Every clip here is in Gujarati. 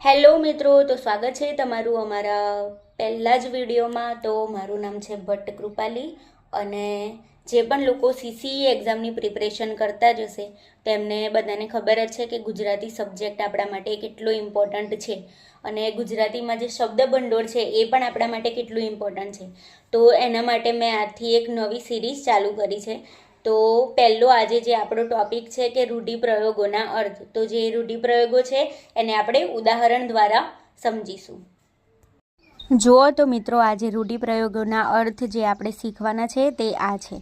હેલો મિત્રો, તો સ્વાગત છે તમારું અમારા પહેલા જ વિડીયોમાં। તો મારું નામ છે ભટ્ટ કૃપાલી અને જે પણ લોકો સીસીઈ એક્ઝામની પ્રિપરેશન કરતા જ હશે તેમને બધાને ખબર જ છે કે ગુજરાતી સબ્જેક્ટ આપણા માટે કેટલો ઇમ્પોર્ટન્ટ છે અને ગુજરાતીમાં જે શબ્દ ભંડોળ છે એ પણ આપણા માટે કેટલું ઇમ્પોર્ટન્ટ છે। તો એના માટે મેં આજથી એક નવી સિરીઝ ચાલુ કરી છે। તો પહેલો આજે જે આપણો ટોપિક છે કે રૂઢિપ્રયોગોના અર્થ। તો જે રૂઢિપ્રયોગો છે એને આપણે ઉદાહરણ દ્વારા સમજીશું। જુઓ તો મિત્રો, આજે રૂઢિપ્રયોગોના અર્થ જે આપણે શીખવાના છે તે આ છે।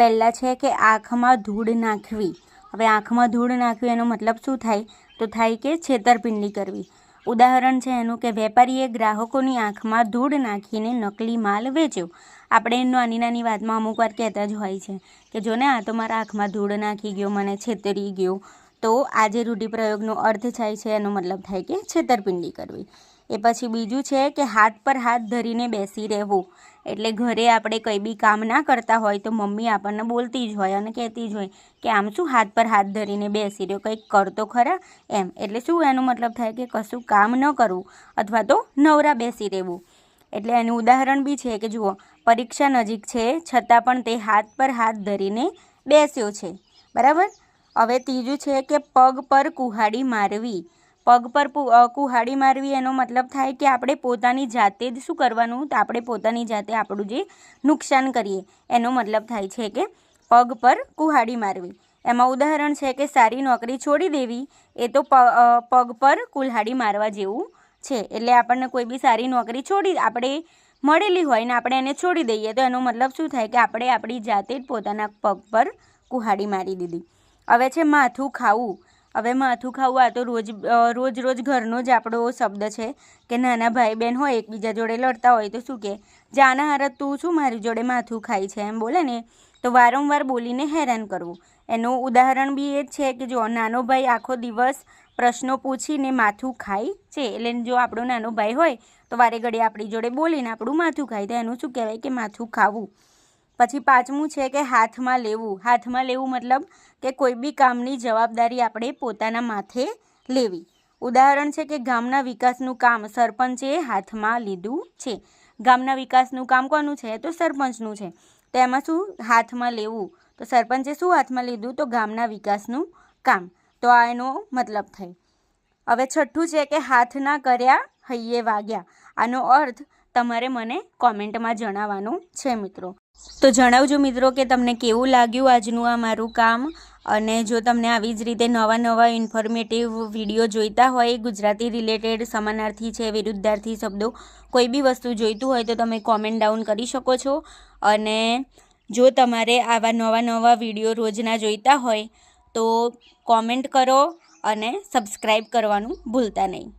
પહેલાં છે કે આંખમાં ધૂળ નાખવી। હવે આંખમાં ધૂળ નાખવી એનો મતલબ શું થાય? તો થાય કે છેતરપિંડી કરવી। ઉદાહરણ છે એનું કે વેપારીએ ગ્રાહકોની આંખમાં ધૂળ નાખીને નકલી માલ વેચ્યો। આપણે નાની નાની વાતમાં અમુક વાર કહેતા જ હોય છે કે જો ને આ તો મારા આંખમાં ધૂળ નાખી ગયો, મને છેતરી ગયો। તો આ જે રૂઢિપ્રયોગનો અર્થ થાય છે એનો મતલબ થાય કે છેતરપિંડી કરવી। એ પછી બીજું છે કે હાથ પર હાથ ધરીને બેસી રહેવું। એટલે ઘરે આપણે કંઈ બી કામ ના કરતા હોય તો મમ્મી આપણને બોલતી જ હોય અને કહેતી જ હોય કે આમ શું હાથ પર હાથ ધરીને બેસી રહ્યો, કંઈક કરતો ખરા એમ। એટલે શું એનો મતલબ થાય કે કશું કામ ન કરવું અથવા તો નવરા બેસી રહેવું। એટલે એનું ઉદાહરણ બી છે કે જુઓ, પરીક્ષા નજીક છે છતાં પણ તે હાથ પર હાથ ધરીને બેસ્યો છે, બરાબર। હવે ત્રીજું છે કે પગ પર કુહાડી મારવી। પગ પર કુહાડી મારવી એનો મતલબ થાય કે આપણે પોતાની જાતે જ શું કરવાનું? તો આપણે પોતાની જાતે આપણું જે નુકસાન કરીએ એનો મતલબ થાય છે કે પગ પર કુહાડી મારવી। એમાં ઉદાહરણ છે કે સારી નોકરી છોડી દેવી એ તો પગ પર કુલ્હાડી મારવા જેવું છે। એટલે આપણને કોઈ બી સારી નોકરી આપણે મળેલી હોય ને આપણે એને છોડી દઈએ તો એનો મતલબ શું થાય કે આપણે આપણી જાતે જ પોતાના પગ પર કુહાડી મારી દીધી। હવે છે માથું ખાવું। હવે માથું ખાવું આ તો રોજ ઘરનો જ આપણો શબ્દ છે કે નાના ભાઈ બહેન હોય એકબીજા જોડે લડતા હોય તો શું કે જાના હારત તું શું મારી જોડે માથું ખાય છે એમ બોલે ને, તો વારંવાર બોલીને હેરાન કરવું। એનું ઉદાહરણ બી એ જ છે કે જો નાનો ભાઈ આખો દિવસ પ્રશ્નો પૂછીને માથું ખાય છે। એટલે જો આપણો નાનો ભાઈ હોય તો વારે ઘડી આપણી જોડે બોલીને આપણું માથું ખાય તો એનું શું કહેવાય કે માથું ખાવું। પછી પાંચમું છે કે હાથમાં લેવું। હાથમાં લેવું મતલબ કે કોઈ બી કામની જવાબદારી આપણે પોતાના માથે લેવી। ઉદાહરણ છે કે ગામના વિકાસનું કામ સરપંચે હાથમાં લીધું છે। ગામના વિકાસનું કામ કોનું છે? તો સરપંચનું છે। તો એમાં શું હાથમાં લેવું? તો સરપંચે શું હાથમાં લીધું? તો ગામના વિકાસનું કામ। તો આ એનો મતલબ થાય। હવે છઠ્ઠું છે કે હાથ ના કર્યા હૈયે વાગ્યા। આનો અર્થ તમારે મને કોમેન્ટમાં જણાવવાનું છે મિત્રો। તો જણાવજો મિત્રો કે તમને કેવું લાગ્યું આજનું આ મારું કામ। અને જો તમને આવી જ રીતે નવા ઇન્ફોર્મેટિવ વિડીયો જોઈતા હોય, ગુજરાતી રિલેટેડ, સમાનાર્થી છે, વિરુદ્ધાર્થી શબ્દો, કોઈ બી વસ્તુ જોઈતું હોય તો તમે કોમેન્ટ ડાઉન કરી શકો છો। અને જો તમારે આવા નવા વિડીયો રોજના જોઈતા હોય તો કોમેન્ટ કરો અને સબસ્ક્રાઈબ કરવાનું ભૂલતા નહીં।